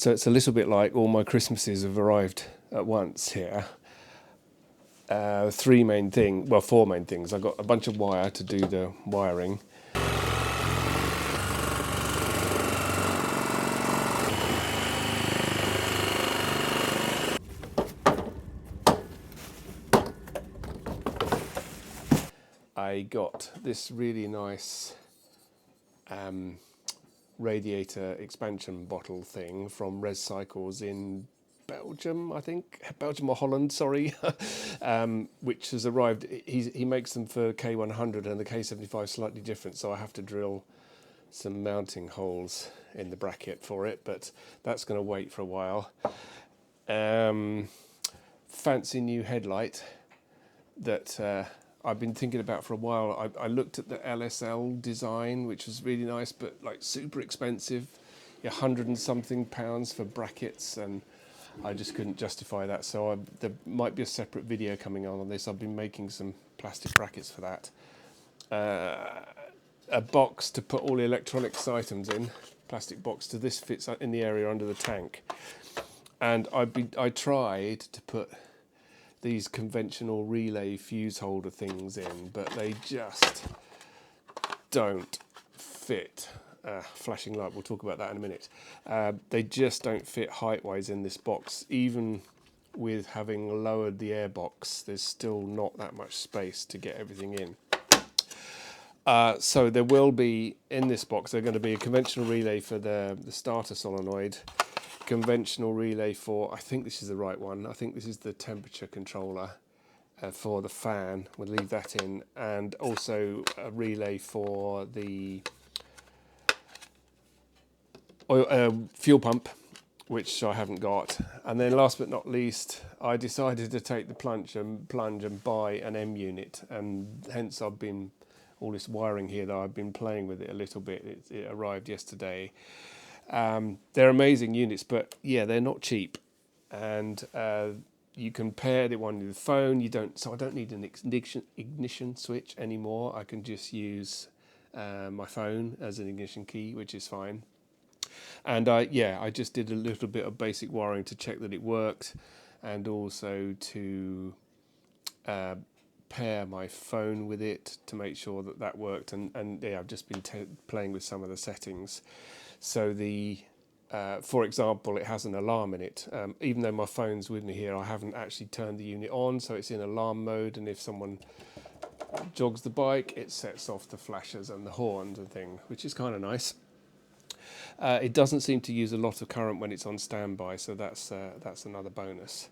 So it's a little bit like all my Christmases have arrived at once here. Four main things. I've got a bunch of wire to do the wiring. I got this really nice radiator expansion bottle thing from Res Cycles in Belgium, I think. Belgium or Holland, sorry. Which has arrived. He makes them for K100 and the K75 slightly different, so I have to drill some mounting holes in the bracket for it, but that's going to wait for a while. Fancy new headlight that I've been thinking about for a while. I looked at the LSL design, which was really nice, but like super expensive, £100 and something for brackets, and I just couldn't justify that. So there might be a separate video coming on this. I've been making some plastic brackets for that. A box to put all the electronics items in, plastic box. So this fits in the area under the tank. And I tried to put these conventional relay fuse holder things in, but they just don't fit. Flashing light, we'll talk about that in a minute. They just don't fit height-wise in this box. Even with having lowered the air box, there's still not that much space to get everything in. So there will be, in this box, there's going to be a conventional relay for the starter solenoid, conventional relay for, I think this is the right one, I think this is the temperature controller for the fan, we'll leave that in, and also a relay for the fuel pump, which I haven't got. And then last but not least, I decided to take the plunge and buy an M unit, and hence I've been, all this wiring here that I've been playing with it a little bit. It arrived yesterday. They're amazing units, but yeah, they're not cheap, and you can pair the one with the phone. So I don't need an ignition switch anymore. I can just use my phone as an ignition key, which is fine. And I just did a little bit of basic wiring to check that it worked, and also to pair my phone with it to make sure that that worked. And yeah, I've just been playing with some of the settings. So for example, it has an alarm in it. Even though my phone's with me here, I haven't actually turned the unit on, so it's in alarm mode, and if someone jogs the bike, it sets off the flashers and the horns and thing, which is kind of nice. It doesn't seem to use a lot of current when it's on standby, so that's another bonus.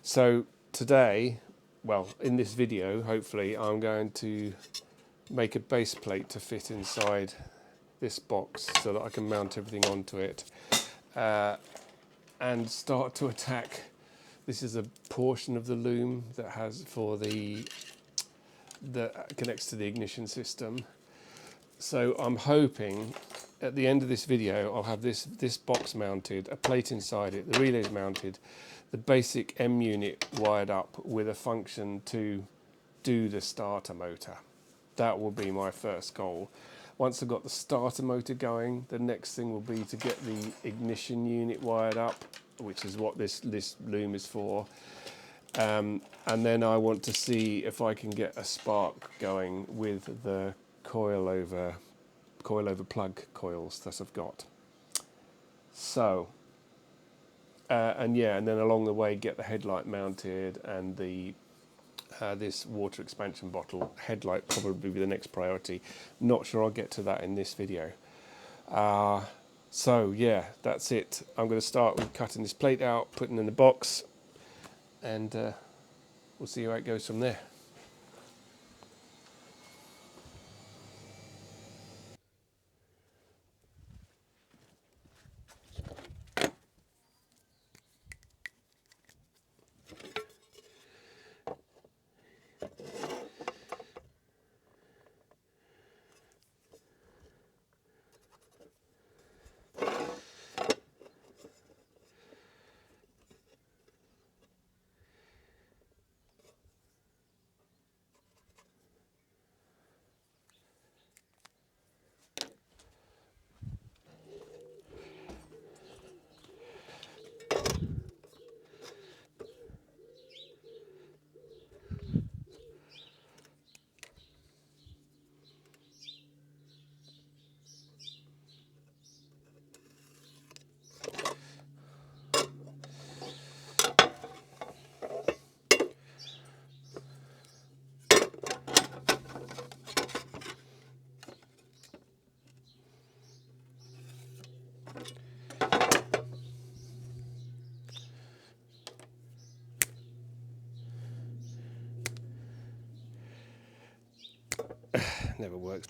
So today, well, in this video, hopefully, I'm going to make a base plate to fit inside this box so that I can mount everything onto it and start to attack. This is a portion of the loom that has that connects to the ignition system. So I'm hoping at the end of this video I'll have this box mounted, a plate inside it, the relays mounted, the basic M unit wired up with a function to do the starter motor. That will be my first goal. Once I've got the starter motor going, the next thing will be to get the ignition unit wired up, which is what this loom is for. And then I want to see if I can get a spark going with the coilover plug coils that I've got. So, and then along the way get the headlight mounted, and this water expansion bottle headlight probably be the next priority. Not sure I'll get to that in this video. So yeah, that's it. I'm going to start with cutting this plate out, putting it in the box, and we'll see how it goes from there. never works.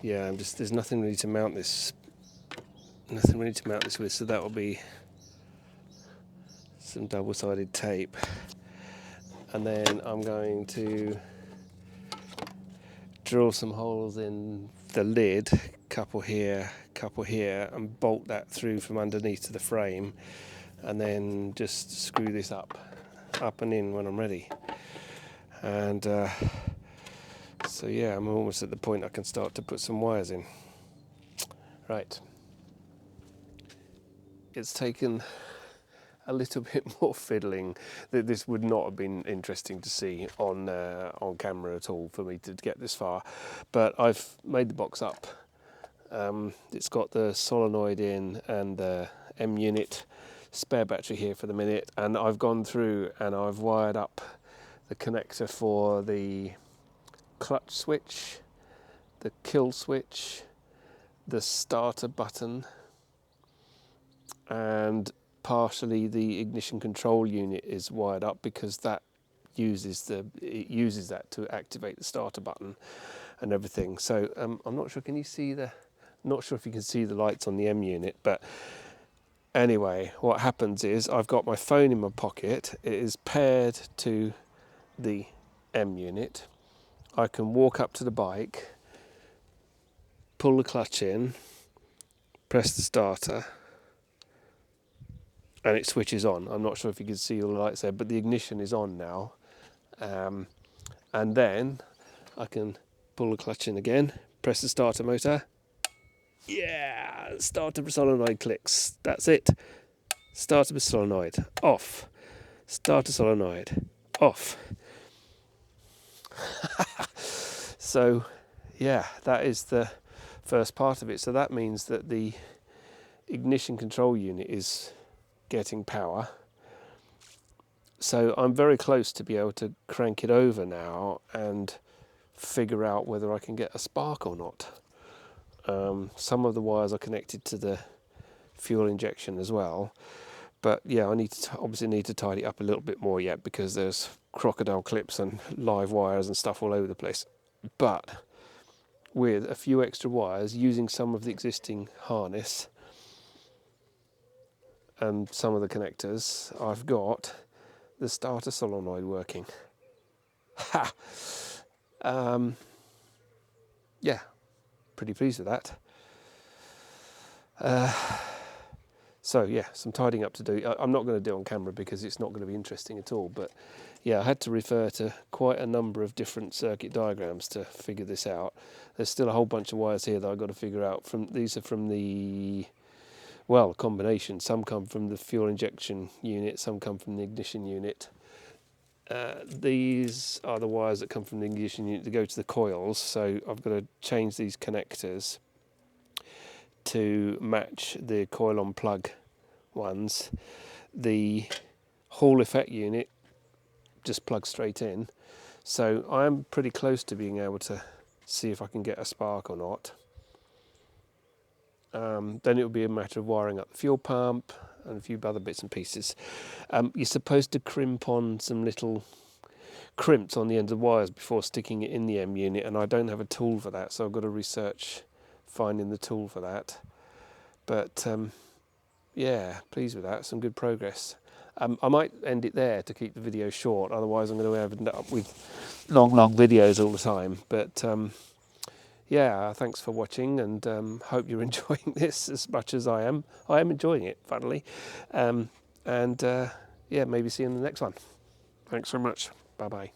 yeah, there's nothing really to mount this with, so that will be some double-sided tape, and then I'm going to drill some holes in the lid, couple here, and bolt that through from underneath to the frame, and then just screw this up and in when I'm ready. And so yeah, I'm almost at the point I can start to put some wires in. Right, it's taken a little bit more fiddling. This would not have been interesting to see on camera at all for me to get this far, but I've made the box up. It's got the solenoid in and the M unit, spare battery here for the minute, and I've gone through and I've wired up the connector for the clutch switch, the kill switch, the starter button, and partially the ignition control unit is wired up because that uses that to activate the starter button and everything. So I'm not sure. Not sure if you can see the lights on the M unit, but anyway, what happens is I've got my phone in my pocket. It is paired to the M unit. I can walk up to the bike, pull the clutch in, press the starter, and it switches on. I'm not sure if you can see all the lights there, but the ignition is on now. And then I can pull the clutch in again, press the starter motor. Yeah, starter solenoid clicks. That's it. Starter solenoid off. Starter solenoid off. So yeah, that is the first part of it. So that means that the ignition control unit is getting power. So I'm very close to be able to crank it over now and figure out whether I can get a spark or not. Some of the wires are connected to the fuel injection as well, but yeah, I obviously need to tidy up a little bit more yet because there's crocodile clips and live wires and stuff all over the place. But with a few extra wires, using some of the existing harness and some of the connectors, I've got the starter solenoid working. Ha! Yeah, pretty pleased with that. So yeah, some tidying up to do. I'm not going to do it on camera because it's not going to be interesting at all, but yeah, I had to refer to quite a number of different circuit diagrams to figure this out. There's still a whole bunch of wires here that I've got to figure out. These are from the, well, combination. Some come from the fuel injection unit, some come from the ignition unit. These are the wires that come from the ignition unit to go to the coils, so I've got to change these connectors to match the coil on plug ones. The Hall effect unit just plugs straight in, so I am pretty close to being able to see if I can get a spark or not. Then it will be a matter of wiring up the fuel pump and a few other bits and pieces. You're supposed to crimp on some little crimps on the ends of wires before sticking it in the M unit, and I don't have a tool for that, so I've got to research finding the tool for that. But yeah, pleased with that. Some good progress. I might end it there to keep the video short, otherwise I'm going to end up with long videos all the time. But yeah, thanks for watching, and hope you're enjoying this as much as I am. I am enjoying it, funnily. And yeah, maybe see you in the next one. Thanks very much. Bye-bye.